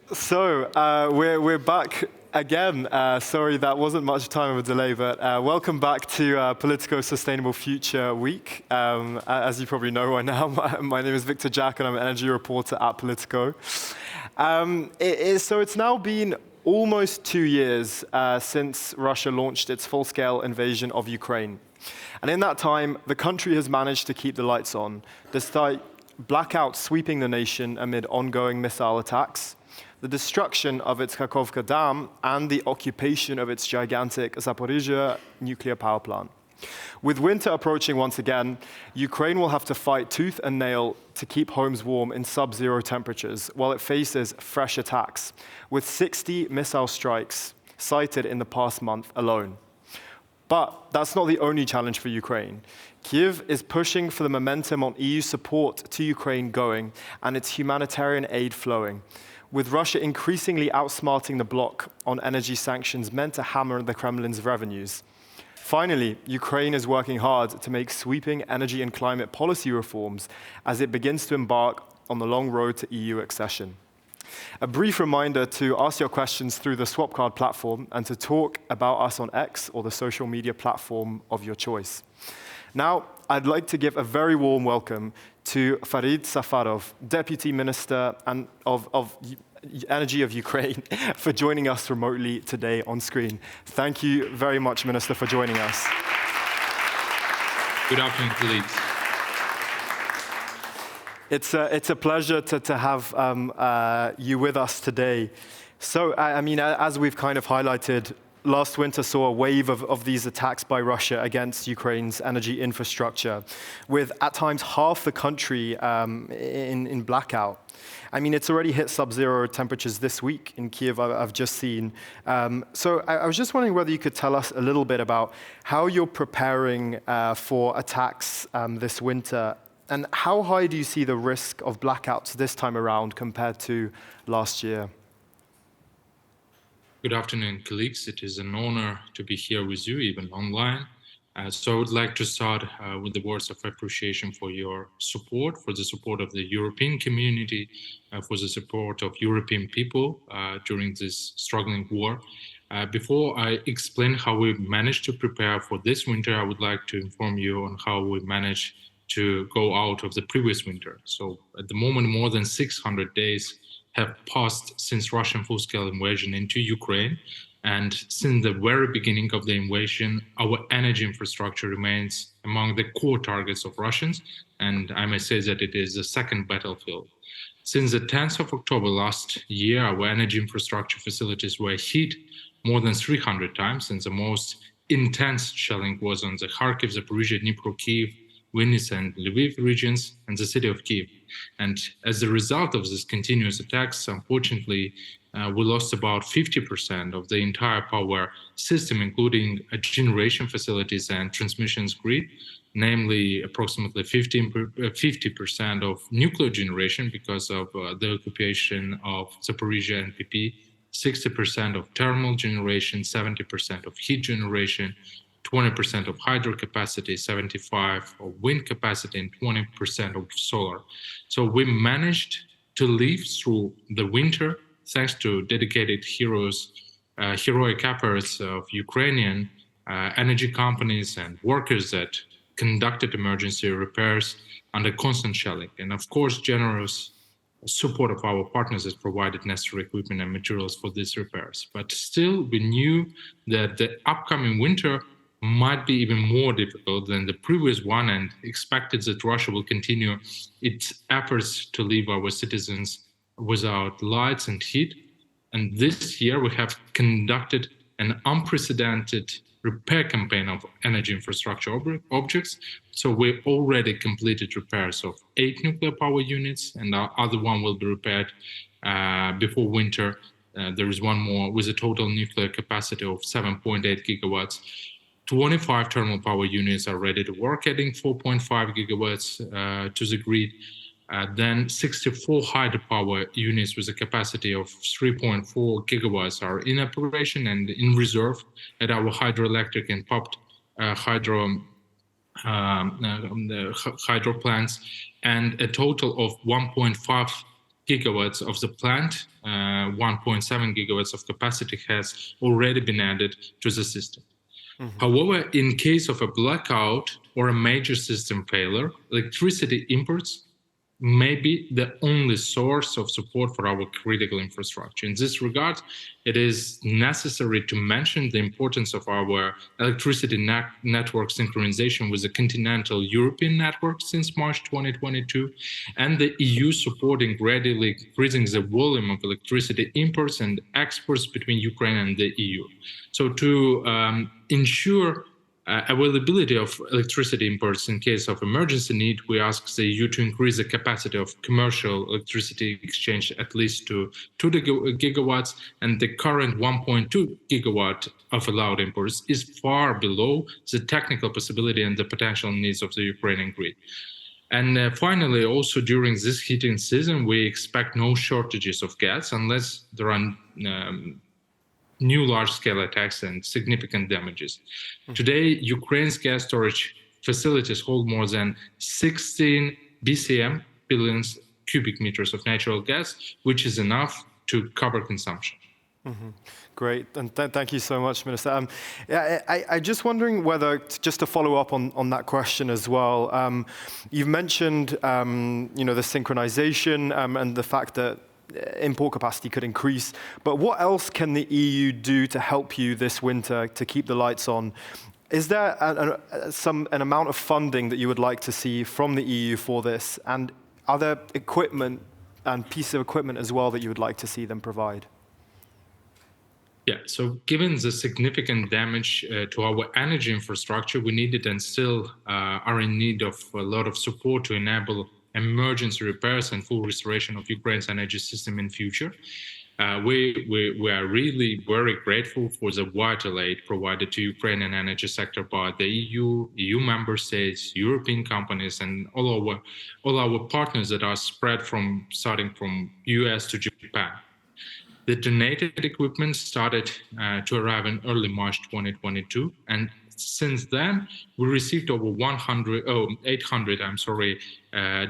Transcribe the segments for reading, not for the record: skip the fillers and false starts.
We're back again. Sorry, that wasn't much time of a delay, but welcome back to Politico Sustainable Future Week. As you probably know right now, my name is Victor Jack, and I'm an energy reporter at Politico. It's now been almost 2 years since Russia launched its full-scale invasion of Ukraine. And in that time, the country has managed to keep the lights on, despite blackouts sweeping the nation amid ongoing missile attacks, the destruction of its Kakhovka Dam, and the occupation of its gigantic Zaporizhzhia nuclear power plant. With winter approaching once again, Ukraine will have to fight tooth and nail to keep homes warm in sub-zero temperatures while it faces fresh attacks, with 60 missile strikes cited in the past month alone. But that's not the only challenge for Ukraine. Kyiv is pushing for the momentum on EU support to Ukraine going and its humanitarian aid flowing, with Russia increasingly outsmarting the bloc on energy sanctions meant to hammer the Kremlin's revenues. Finally, Ukraine is working hard to make sweeping energy and climate policy reforms as it begins to embark on the long road to EU accession. A brief reminder to ask your questions through the Swapcard platform and to talk about us on X or the social media platform of your choice. Now, I'd like to give a very warm welcome to Farid Safarov, Deputy Minister of Energy of Ukraine, for joining us remotely today on screen. Thank you very much, Minister, for joining us. Good afternoon, colleagues. It's a pleasure to have you with us today. So, as we've kind of highlighted, last winter saw a wave of these attacks by Russia against Ukraine's energy infrastructure, with at times half the country in blackout. It's already hit sub-zero temperatures this week in Kyiv, I've just seen. So I was just wondering whether you could tell us a little bit about how you're preparing for attacks this winter, and how high do you see the risk of blackouts this time around compared to last year? Good afternoon, colleagues. It is an honor to be here with you, even online. So I would like to start with the words of appreciation for your support, for the support of the European community, for the support of European people during this struggling war. Before I explain how we managed to prepare for this winter, I would like to inform you on how we managed to go out of the previous winter. So at the moment, more than 600 days have passed since Russian full-scale invasion into Ukraine. And since the very beginning of the invasion, our energy infrastructure remains among the core targets of Russians. And I may say that it is the second battlefield. Since the 10th of October last year, our energy infrastructure facilities were hit more than 300 times, and the most intense shelling was on the Kharkiv, Zaporizhzhia, Dnipro, Kyiv, Vinnytsia and Lviv regions, and the city of Kyiv. And as a result of these continuous attacks, unfortunately, we lost about 50% of the entire power system, including generation facilities and transmissions grid, namely approximately 50% of nuclear generation because of the occupation of Zaporizhzhia and PP, 60% of thermal generation, 70% of heat generation, 20% of hydro capacity, 75% of wind capacity, and 20% of solar. So we managed to live through the winter thanks to dedicated heroes, heroic efforts of Ukrainian energy companies and workers that conducted emergency repairs under constant shelling. And of course, generous support of our partners has provided necessary equipment and materials for these repairs. But still, we knew that the upcoming winter might be even more difficult than the previous one, and expected that Russia will continue its efforts to leave our citizens without lights and heat. And this year we have conducted an unprecedented repair campaign of energy infrastructure objects. So we already completed repairs of 8 nuclear power units, and our other one will be repaired before winter. There is one more with a total nuclear capacity of 7.8 gigawatts. 25 thermal power units are ready to work, adding 4.5 gigawatts to the grid. Then 64 hydropower units with a capacity of 3.4 gigawatts are in operation and in reserve at our hydroelectric and pumped hydro plants, and a total of 1.5 gigawatts of the plant, 1.7 gigawatts of capacity has already been added to the system. However, in case of a blackout or a major system failure, electricity imports may be the only source of support for our critical infrastructure. In this regard, it is necessary to mention the importance of our electricity network synchronization with the continental European network since March 2022, and the EU supporting gradually increasing the volume of electricity imports and exports between Ukraine and the EU. So to ensure availability of electricity imports in case of emergency need, we ask the EU to increase the capacity of commercial electricity exchange at least to 2 gigawatts, and the current 1.2 gigawatt of allowed imports is far below the technical possibility and the potential needs of the Ukrainian grid. And finally, also during this heating season, we expect no shortages of gas unless there are new large-scale attacks and significant damages. Today, Ukraine's gas storage facilities hold more than 16 BCM, billions cubic meters of natural gas, which is enough to cover consumption. Great, and thank you so much, Minister. I just wondering whether, just to follow up on that question as well, you've mentioned the synchronization and the fact that import capacity could increase, but what else can the EU do to help you this winter to keep the lights on? Is there an amount of funding that you would like to see from the EU for this? And are there equipment and pieces of equipment as well that you would like to see them provide? Yeah, so given the significant damage to our energy infrastructure, we needed and still are in need of a lot of support to enable emergency repairs and full restoration of Ukraine's energy system in future. We are really very grateful for the vital aid provided to Ukrainian energy sector by the EU member states, European companies, and all our partners that are spread starting from US to Japan. The donated equipment started to arrive in early March 2022, and since then, we received over 800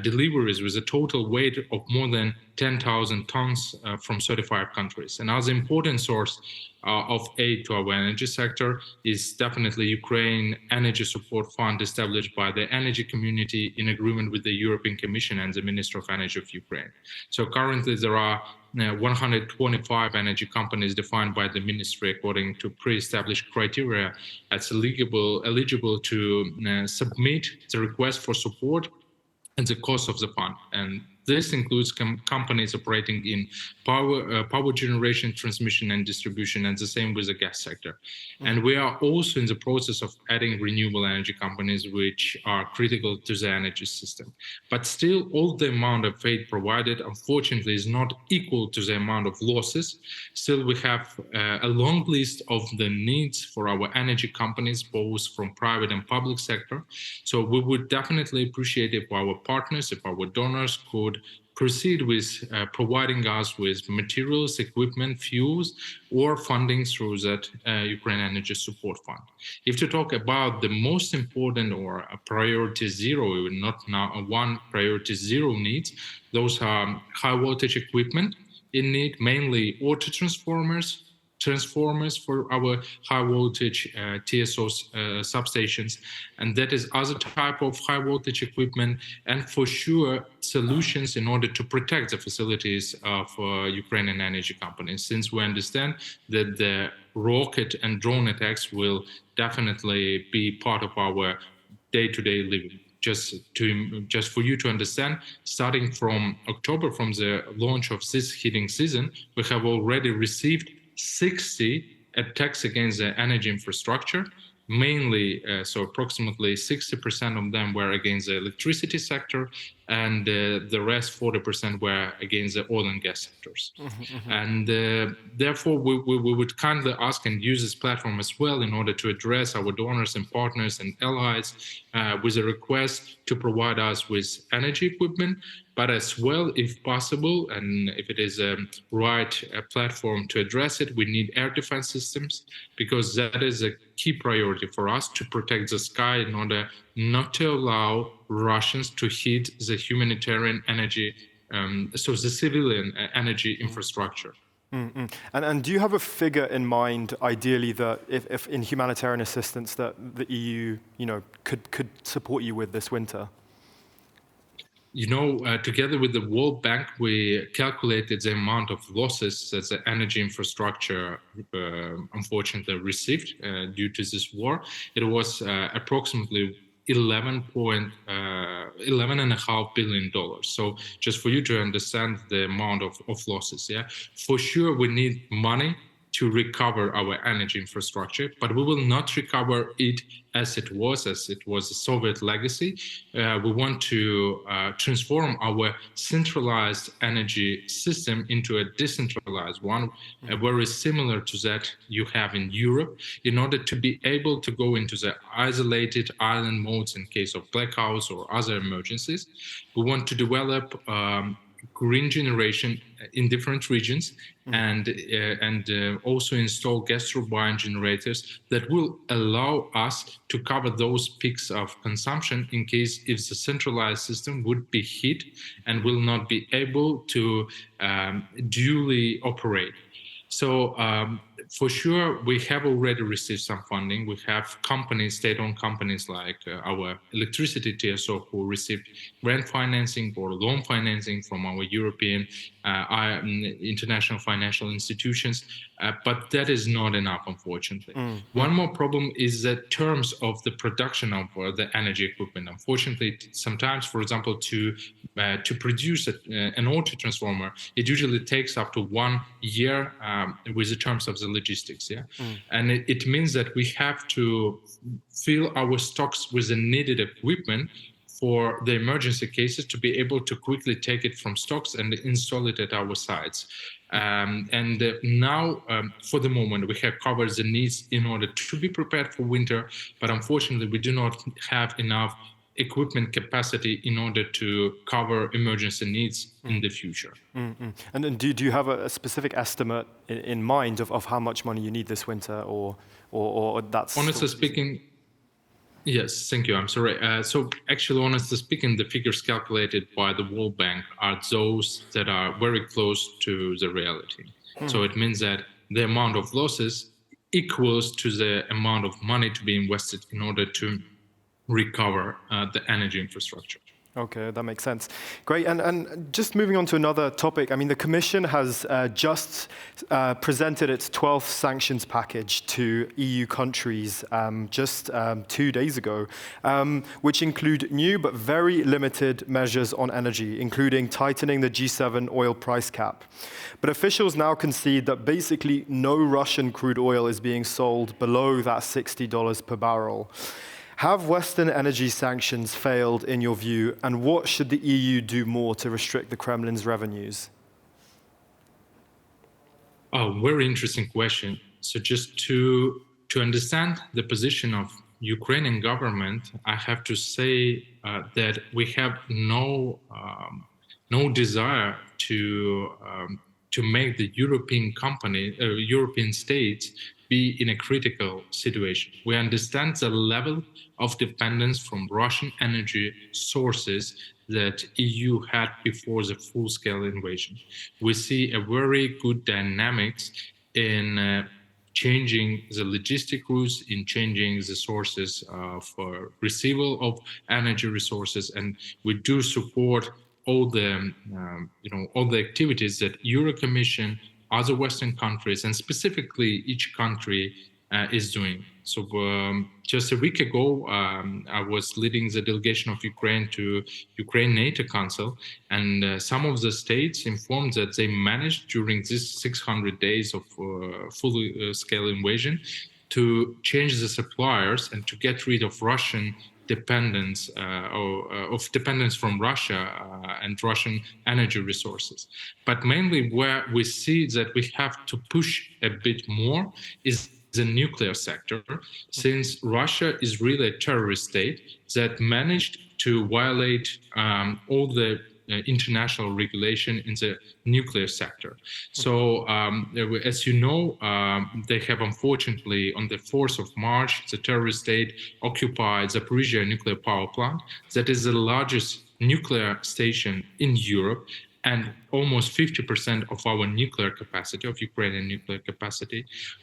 deliveries with a total weight of more than 10,000 tons from 35 countries. Another important source of aid to our energy sector is definitely Ukraine Energy Support Fund, established by the energy community in agreement with the European Commission and the Minister of Energy of Ukraine. So currently there are 125 energy companies defined by the ministry according to pre-established criteria as eligible to submit the request for support and the cost of the fund. And this includes companies operating in power generation, transmission, and distribution, and the same with the gas sector. And we are also in the process of adding renewable energy companies, which are critical to the energy system. But still, all the amount of aid provided, unfortunately, is not equal to the amount of losses. Still, we have a long list of the needs for our energy companies, both from private and public sector. So we would definitely appreciate if our partners, if our donors could proceed with providing us with materials, equipment, fuels, or funding through that Ukraine Energy Support Fund. If to talk about the most important or a priority zero, not now one priority zero needs, those are high voltage equipment in need, mainly auto transformers for our high voltage TSO substations, and that is other type of high voltage equipment, and for sure solutions in order to protect the facilities of Ukrainian energy companies, since we understand that the rocket and drone attacks will definitely be part of our day-to-day living. Just for you to understand, starting from October, from the launch of this heating season, we have already received 60 attacks against the energy infrastructure, mainly, so approximately 60% of them were against the electricity sector, and the rest, 40%, were against the oil and gas sectors. And therefore, we would kindly ask and use this platform as well in order to address our donors and partners and allies with a request to provide us with energy equipment, but as well, if possible, and if it is a right platform to address it, we need air defense systems, because that is a key priority for us to protect the sky in order not to allow Russians to hit the humanitarian energy so the civilian energy infrastructure. And do you have a figure in mind, ideally, that if in humanitarian assistance that the EU, could support you with this winter? Together with the World Bank, we calculated the amount of losses that the energy infrastructure unfortunately received due to this war. It was approximately $11.5 billion. So just for you to understand the amount of losses, for sure we need money to recover our energy infrastructure, but we will not recover it as it was a Soviet legacy. We want to transform our centralized energy system into a decentralized one, very similar to that you have in Europe, in order to be able to go into the isolated island modes in case of blackouts or other emergencies. We want to develop green generation in different regions and also install gas turbine generators that will allow us to cover those peaks of consumption in case if the centralized system would be hit and will not be able to duly operate. So for sure, we have already received some funding. We have companies, state-owned companies like our electricity TSO who received grant financing or loan financing from our European international financial institutions. But that is not enough, unfortunately. One more problem is the terms of the production of the energy equipment. Unfortunately, sometimes, for example, to produce an auto transformer, it usually takes up to 1 year with the terms of the logistics. And it means that we have to fill our stocks with the needed equipment for the emergency cases to be able to quickly take it from stocks and install it at our sites. Now, for the moment, we have covered the needs in order to be prepared for winter, but unfortunately, we do not have enough equipment capacity in order to cover emergency needs in the future. And then do you have a specific estimate in mind of how much money you need this winter, or that's... Honestly speaking, yes, thank you. I'm sorry. So actually, honestly speaking, the figures calculated by the World Bank are those that are very close to the reality. So it means that the amount of losses equals to the amount of money to be invested in order to recover the energy infrastructure. Okay, that makes sense. Great, and just moving on to another topic, I mean, the Commission has just presented its 12th sanctions package to EU countries just 2 days ago, which include new but very limited measures on energy, including tightening the G7 oil price cap. But officials now concede that basically no Russian crude oil is being sold below that $60 per barrel. Have Western energy sanctions failed in your view, and what should the EU do more to restrict the Kremlin's revenues? Oh, very interesting question. So just to understand the position of Ukrainian government, I have to say that we have no desire to make the European states be in a critical situation. We understand the level of dependence from Russian energy sources that EU had before the full-scale invasion. We see a very good dynamics in changing the logistic routes, in changing the sources for receival of energy resources, and we do support all the activities that Euro Commission, other Western countries, and specifically each country is doing. So just a week ago, I was leading the delegation of Ukraine to Ukraine NATO Council, and some of the states informed that they managed during these 600 days of full-scale invasion to change the suppliers and to get rid of Russian dependence of dependence from Russia and Russian energy resources. But mainly where we see that we have to push a bit more is the nuclear sector, since Russia is really a terrorist state that managed to violate all the international regulation in the nuclear sector. So as you know, they have unfortunately on the 4th of March, the terrorist state occupied Zaporizhzhia nuclear power plant. That is the largest nuclear station in Europe. and almost 50% of our nuclear capacity, of Ukrainian nuclear capacity.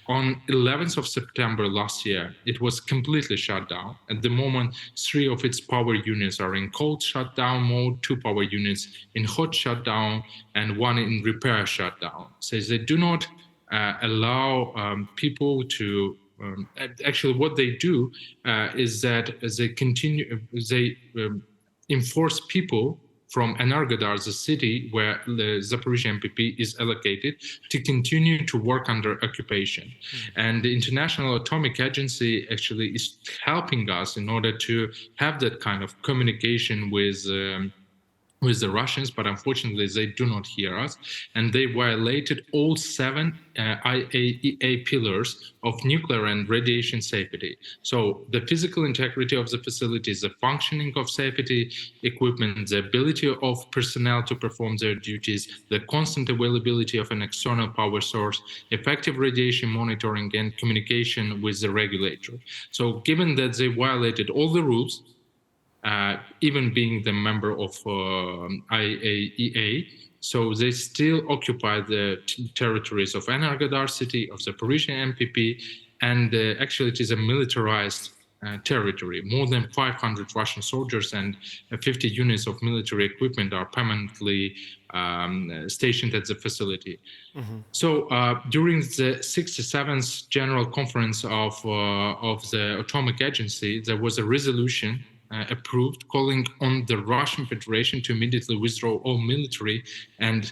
On 11th of September last year, it was completely shut down. At the moment, 3 of its power units are in cold shutdown mode, 2 power units in hot shutdown, and 1 in repair shutdown. So they do not allow people to actually what they do is that they enforce people from Energodar, the city where the Zaporizhia MPP is allocated, to continue to work under occupation. And the International Atomic Agency actually is helping us in order to have that kind of communication with the Russians, but unfortunately they do not hear us, and they violated all 7 IAEA pillars of nuclear and radiation safety. So the physical integrity of the facilities, the functioning of safety equipment, the ability of personnel to perform their duties, the constant availability of an external power source, effective radiation monitoring, and communication with the regulator. So given that they violated all the rules, even being the member of IAEA, so they still occupy the territories of Energodar city, of Zaporizhia MPP, and actually it is a militarized territory. More than 500 Russian soldiers and 50 units of military equipment are permanently stationed at the facility. So during the 67th General Conference of the Atomic Agency, there was a resolution approved calling on the Russian Federation to immediately withdraw all military and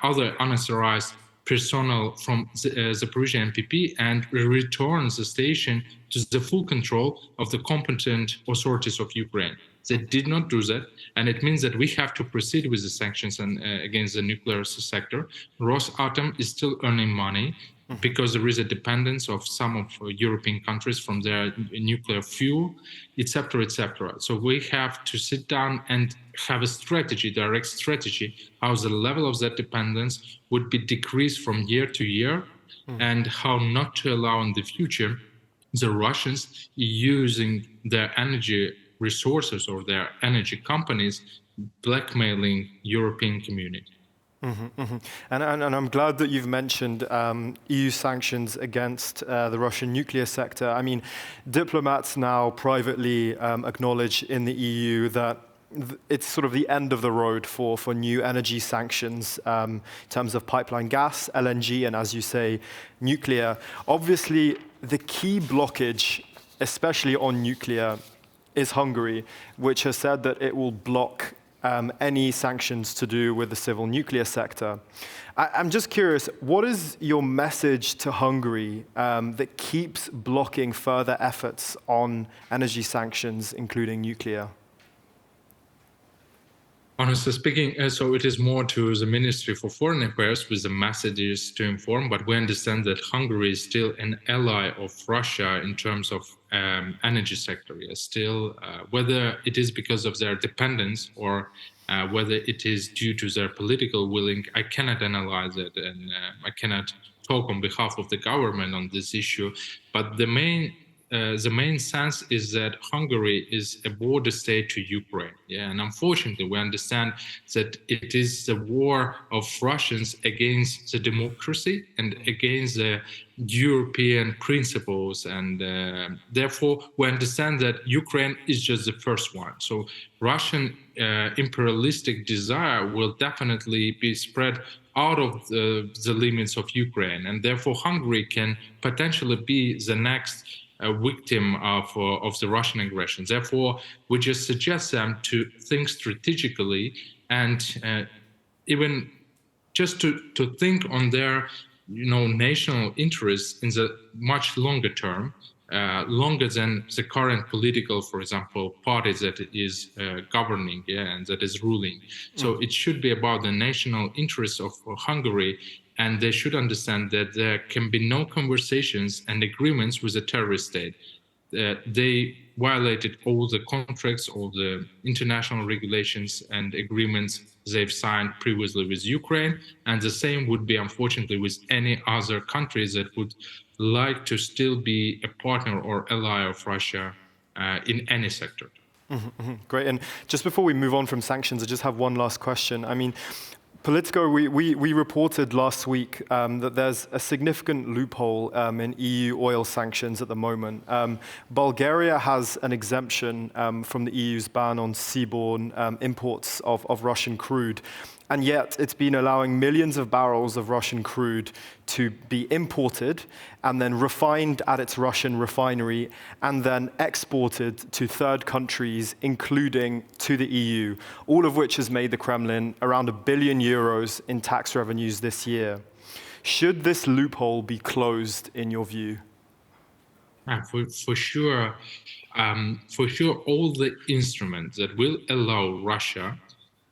other unauthorized personnel from Zaporizhia MPP and return the station to the full control of the competent authorities of Ukraine. They did not do that, and it means that we have to proceed with the sanctions against the nuclear sector. Rosatom is still earning money because there is a dependence of some of European countries from their nuclear fuel, etc., etc. So we have to sit down and have a strategy, direct strategy, how the level of that dependence would be decreased from year to year, and how not to allow in the future the Russians using their energy resources or their energy companies blackmailing European community. And I'm glad that you've mentioned EU sanctions against the Russian nuclear sector. I mean, diplomats now privately acknowledge in the EU that it's sort of the end of the road for new energy sanctions in terms of pipeline gas, LNG, and as you say, nuclear. Obviously, the key blockage, especially on nuclear, is Hungary, which has said that it will block any sanctions to do with the civil nuclear sector. I'm just curious, what is your message to Hungary that keeps blocking further efforts on energy sanctions, including nuclear? Honestly speaking, so it is more to the Ministry for Foreign Affairs with the messages to inform, but we understand that Hungary is still an ally of Russia in terms of energy sector. Yes, still, whether it is because of their dependence or whether it is due to their political willing, I cannot analyze it, and I cannot talk on behalf of the government on this issue. But the main sense is that Hungary is a border state to Ukraine. Yeah, and unfortunately, we understand that it is the war of Russians against the democracy and against the European principles, and therefore we understand that Ukraine is just the first one. So Russian imperialistic desire will definitely be spread out of the limits of Ukraine, and therefore Hungary can potentially be the next victim of the Russian aggression. Therefore, we just suggest them to think strategically and even just to think on their national interests in the much longer term, longer than the current political, for example, party that is governing, and that is ruling. So it should be about the national interests of Hungary, and they should understand that there can be no conversations and agreements with a terrorist state. They violated all the contracts, all the international regulations and agreements they've signed previously with Ukraine, and the same would be, unfortunately, with any other countries that would like to still be a partner or ally of Russia in any sector. Great. And just before we move on from sanctions, I just have one last question. I mean, Politico, we reported last week that there's a significant loophole in EU oil sanctions at the moment. Bulgaria has an exemption from the EU's ban on seaborne imports of Russian crude. And yet it's been allowing millions of barrels of Russian crude to be imported and then refined at its Russian refinery and then exported to third countries, including to the EU, all of which has made the Kremlin around €1 billion in tax revenues this year. Should this loophole be closed in your view? For sure, all the instruments that will allow Russia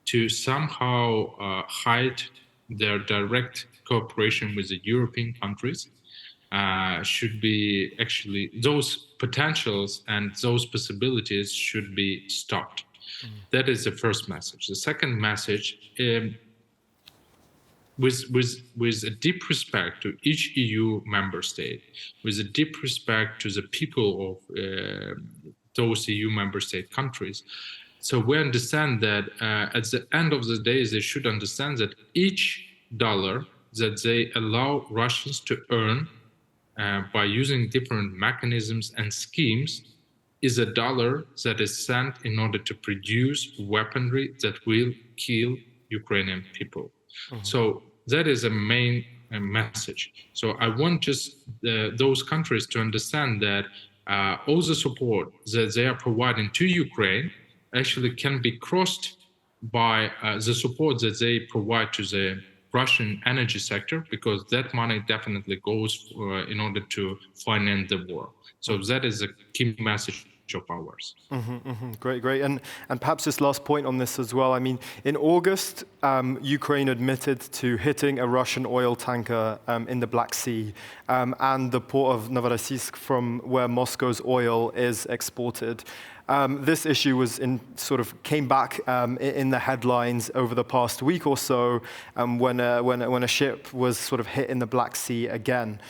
to somehow hide their direct cooperation with the European countries should be actually, those potentials and those possibilities should be stopped. That is the first message. The second message, with a deep respect to each EU member state, with a deep respect to the people of those EU member state countries. So we understand that at the end of the day, they should understand that each dollar that they allow Russians to earn by using different mechanisms and schemes is a dollar that is sent in order to produce weaponry that will kill Ukrainian people. So that is a main message. So I want just those countries to understand that all the support that they are providing to Ukraine actually can be crossed by the support that they provide to the Russian energy sector, because that money definitely goes in order to finance the war. So that is a key message of ours. Great. And perhaps this last point on this as well. I mean, in August, Ukraine admitted to hitting a Russian oil tanker in the Black Sea and the port of Novorossiysk, from where Moscow's oil is exported. This issue came back in the headlines over the past week or so when a ship was sort of hit in the Black Sea again.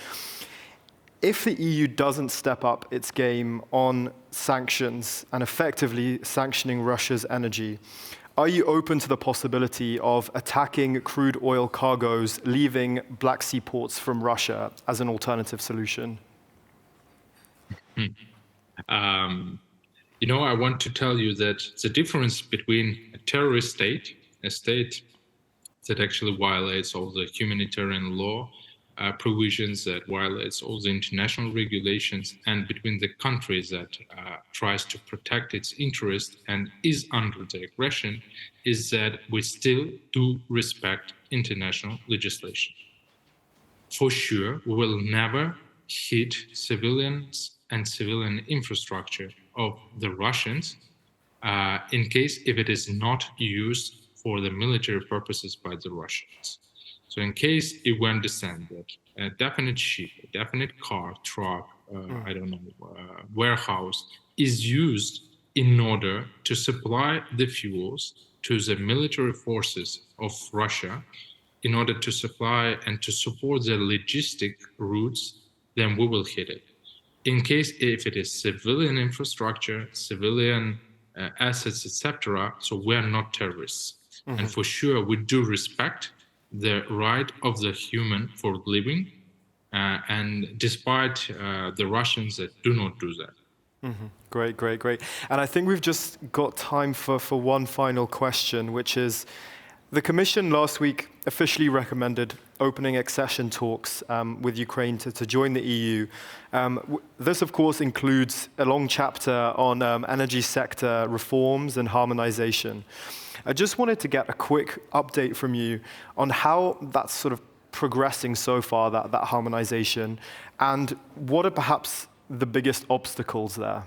If the EU doesn't step up its game on sanctions and effectively sanctioning Russia's energy, are you open to the possibility of attacking crude oil cargoes leaving Black Sea ports from Russia as an alternative solution? I want to tell you that the difference between a terrorist state, a state that actually violates all the humanitarian law provisions, that violates all the international regulations, and between the countries that tries to protect its interest and is under the aggression, is that we still do respect international legislation. For sure, we will never hit civilians and civilian infrastructure of the Russians in case if it is not used for the military purposes by the Russians. So in case if we understand that a definite ship, a definite car, truck, warehouse is used in order to supply the fuels to the military forces of Russia, in order to supply and to support the logistic routes, then we will hit it. In case if it is civilian infrastructure, civilian assets, etc., so we are not terrorists. And for sure, we do respect the right of the human for living, and despite the Russians that do not do that. Great. And I think we've just got time for one final question, which is, the Commission last week officially recommended opening accession talks with Ukraine to join the EU. This, of course, includes a long chapter on energy sector reforms and harmonization. I just wanted to get a quick update from you on how that's sort of progressing so far, that harmonization, and what are perhaps the biggest obstacles there?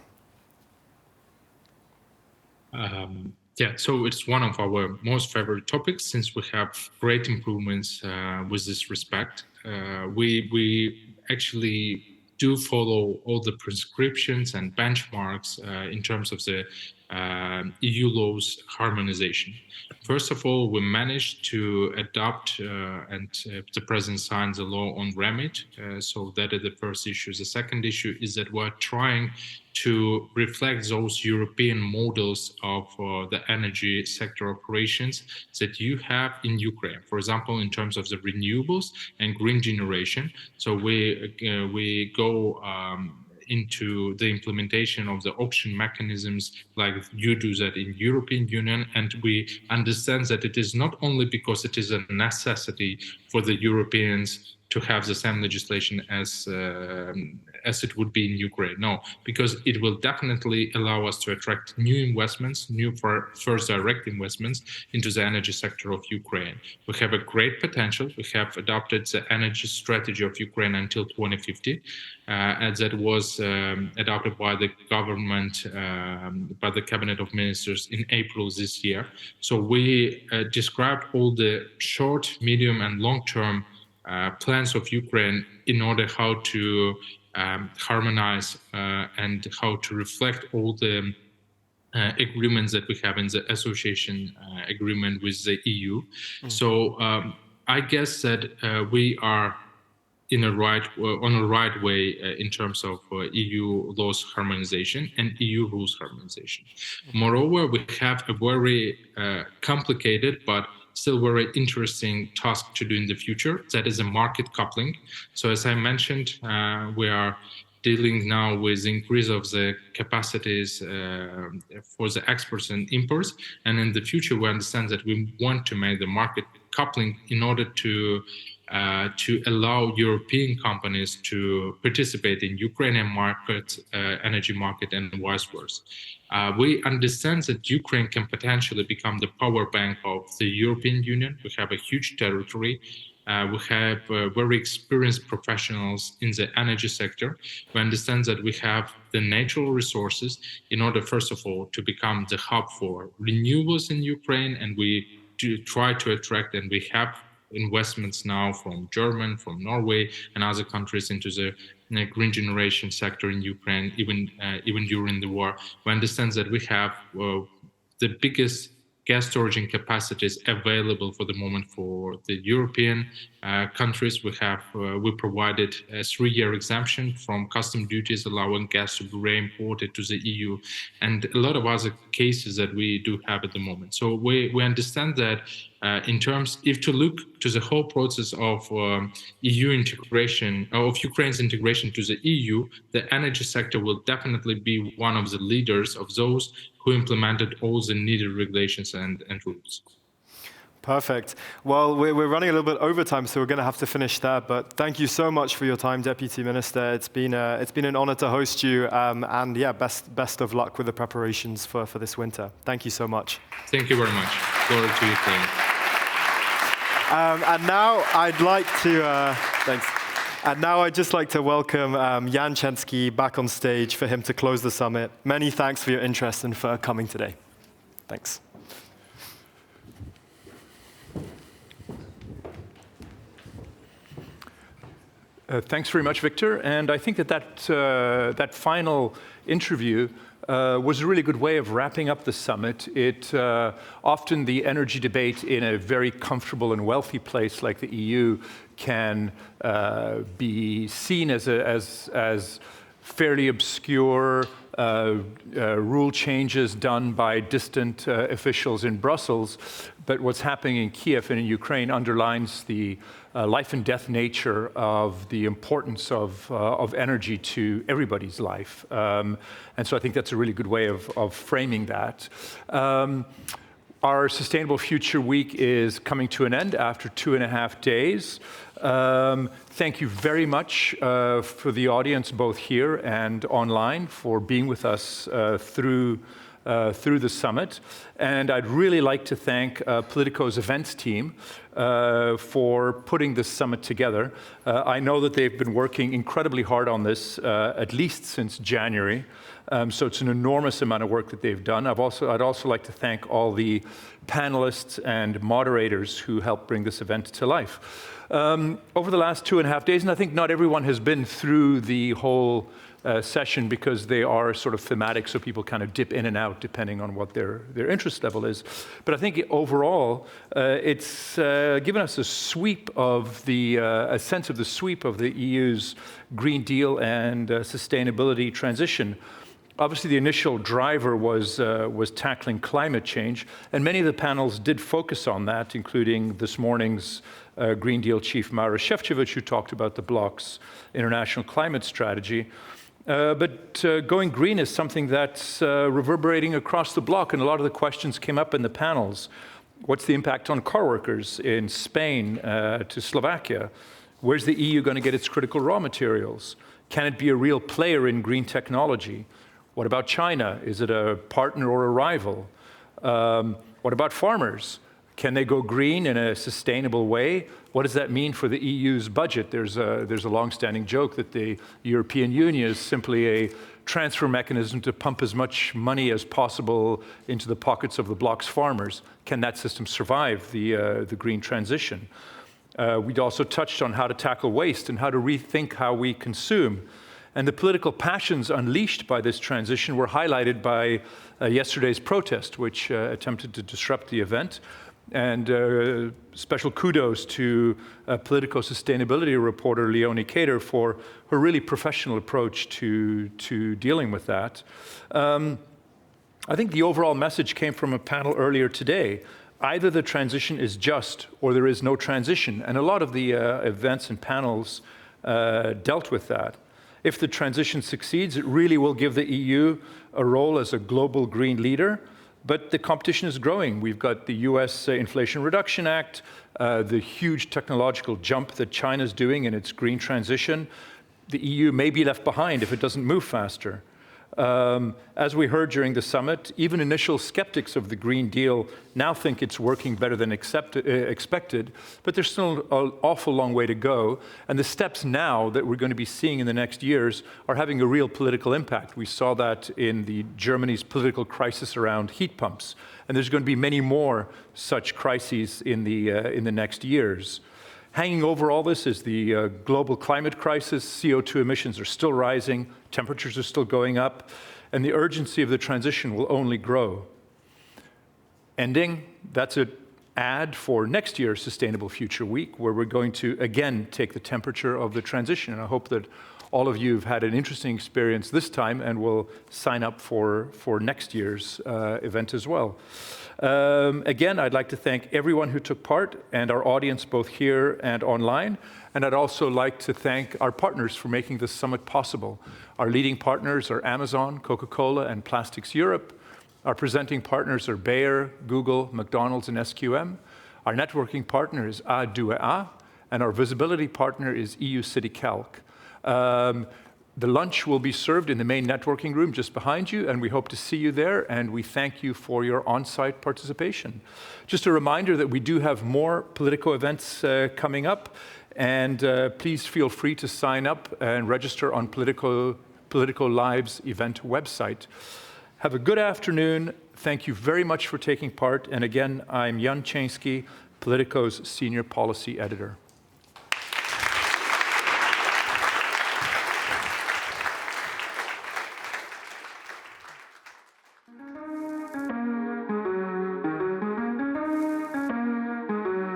So it's one of our most favorite topics, since we have great improvements with this respect. We actually do follow all the prescriptions and benchmarks in terms of the EU laws harmonization. First of all, we managed to adopt the President signs a law on REMIT, so that is the first issue. The second issue is that we're trying to reflect those European models of the energy sector operations that you have in Ukraine. For example, in terms of the renewables and green generation. So we go into the implementation of the auction mechanisms like you do that in European Union. And we understand that it is not only because it is a necessity for the Europeans to have the same legislation as it would be in Ukraine. No, because it will definitely allow us to attract new investments, new first direct investments into the energy sector of Ukraine. We have a great potential. We have adopted the energy strategy of Ukraine until 2050, and that was adopted by the government, by the Cabinet of Ministers in April this year. So we described all the short, medium, and long-term plans of Ukraine in order how to harmonize and how to reflect all the agreements that we have in the association agreement with the EU. So I guess that we are on a right way in terms of EU laws harmonization and EU rules harmonization. Moreover, we have a very complicated but still very interesting task to do in the future. That is a market coupling. So as I mentioned, we are dealing now with increase of the capacities for the exports and imports. And in the future, we understand that we want to make the market coupling in order to allow European companies to participate in Ukrainian market, energy market, and vice versa. We understand that Ukraine can potentially become the power bank of the European Union. We have a huge territory. We have very experienced professionals in the energy sector. We understand that we have the natural resources in order, first of all, to become the hub for renewables in Ukraine, and we do try to attract, and we have investments now from Germany, from Norway, and other countries into the green generation sector in Ukraine, even during the war. We understand that we have the biggest gas storage capacities available for the moment for the European countries. We provided a 3-year exemption from custom duties, allowing gas to be re-imported to the EU, and a lot of other cases that we do have at the moment. So we understand that in terms, if to look to the whole process of EU integration, of Ukraine's integration to the EU, the energy sector will definitely be one of the leaders of those who implemented all the needed regulations and rules. Perfect. Well, we're running a little bit over time, so we're going to have to finish there. But thank you so much for your time, Deputy Minister. It's been an honor to host you, and yeah, best of luck with the preparations for this winter. Thank you so much. Thank you very much. Glory to Ukraine. And now I'd like to thanks. And now I'd just like to welcome Jan Chensky back on stage for him to close the summit. Many thanks for your interest and for coming today. Thanks. Thanks very much, Victor. And I think that final interview was a really good way of wrapping up the summit. Often the energy debate in a very comfortable and wealthy place like the EU can be seen as fairly obscure rule changes done by distant officials in Brussels. But what's happening in Kiev and in Ukraine underlines the life and death nature of the importance of energy to everybody's life. And so I think that's a really good way of framing that. Our Sustainable Future Week is coming to an end after 2.5 days. Thank you very much for the audience, both here and online, for being with us through the summit. And I'd really like to thank Politico's events team for putting this summit together. I know that they've been working incredibly hard on this, at least since January. So it's an enormous amount of work that they've done. I'd also like to thank all the panelists and moderators who helped bring this event to life. Over the last 2.5 days, and I think not everyone has been through the whole session because they are sort of thematic, so people kind of dip in and out depending on what their interest level is. But I think overall, it's given us a sweep of a sense of the sweep of the EU's Green Deal and sustainability transition. Obviously, the initial driver was tackling climate change, and many of the panels did focus on that, including this morning's Green Deal chief, Maros Šefčovič, who talked about the bloc's international climate strategy. But going green is something that's reverberating across the bloc, and a lot of the questions came up in the panels. What's the impact on car workers in Spain to Slovakia? Where's the EU going to get its critical raw materials? Can it be a real player in green technology? What about China? Is it a partner or a rival? What about farmers? Can they go green in a sustainable way? What does that mean for the EU's budget? There's a long-standing joke that the European Union is simply a transfer mechanism to pump as much money as possible into the pockets of the bloc's farmers. Can that system survive the green transition? We'd also touched on how to tackle waste and how to rethink how we consume. And the political passions unleashed by this transition were highlighted by yesterday's protest, which attempted to disrupt the event. And special kudos to Politico sustainability reporter Leonie Kater for her really professional approach to dealing with that. I think the overall message came from a panel earlier today. Either the transition is just or there is no transition. And a lot of the events and panels dealt with that. If the transition succeeds, it really will give the EU a role as a global green leader. But the competition is growing. We've got the US Inflation Reduction Act, the huge technological jump that China's doing in its green transition. The EU may be left behind if it doesn't move faster. As we heard during the summit, even initial skeptics of the Green Deal now think it's working better than expected, but there's still an awful long way to go. And the steps now that we're going to be seeing in the next years are having a real political impact. We saw that in Germany's political crisis around heat pumps. And there's going to be many more such crises in the next years. Hanging over all this is the global climate crisis. CO2 emissions are still rising, temperatures are still going up, and the urgency of the transition will only grow. Ending, that's an ad for next year's Sustainable Future Week, where we're going to, again, take the temperature of the transition. And I hope that all of you have had an interesting experience this time and will sign up for next year's event as well. Again, I'd like to thank everyone who took part and our audience both here and online. And I'd also like to thank our partners for making this summit possible. Our leading partners are Amazon, Coca-Cola, and Plastics Europe. Our presenting partners are Bayer, Google, McDonald's, and SQM. Our networking partner is A2A, and our visibility partner is EU City Calc. The lunch will be served in the main networking room just behind you, and we hope to see you there, and we thank you for your on-site participation. Just a reminder that we do have more Politico events coming up, and please feel free to sign up and register on Politico Live's event website. Have a good afternoon. Thank you very much for taking part, and again, I'm Jan Chański, Politico's Senior Policy Editor.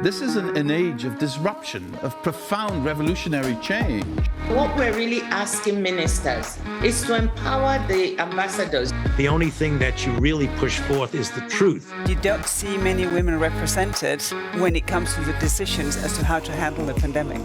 This is an age of disruption, of profound revolutionary change. What we're really asking ministers is to empower the ambassadors. The only thing that you really push forth is the truth. You don't see many women represented when it comes to the decisions as to how to handle the pandemic.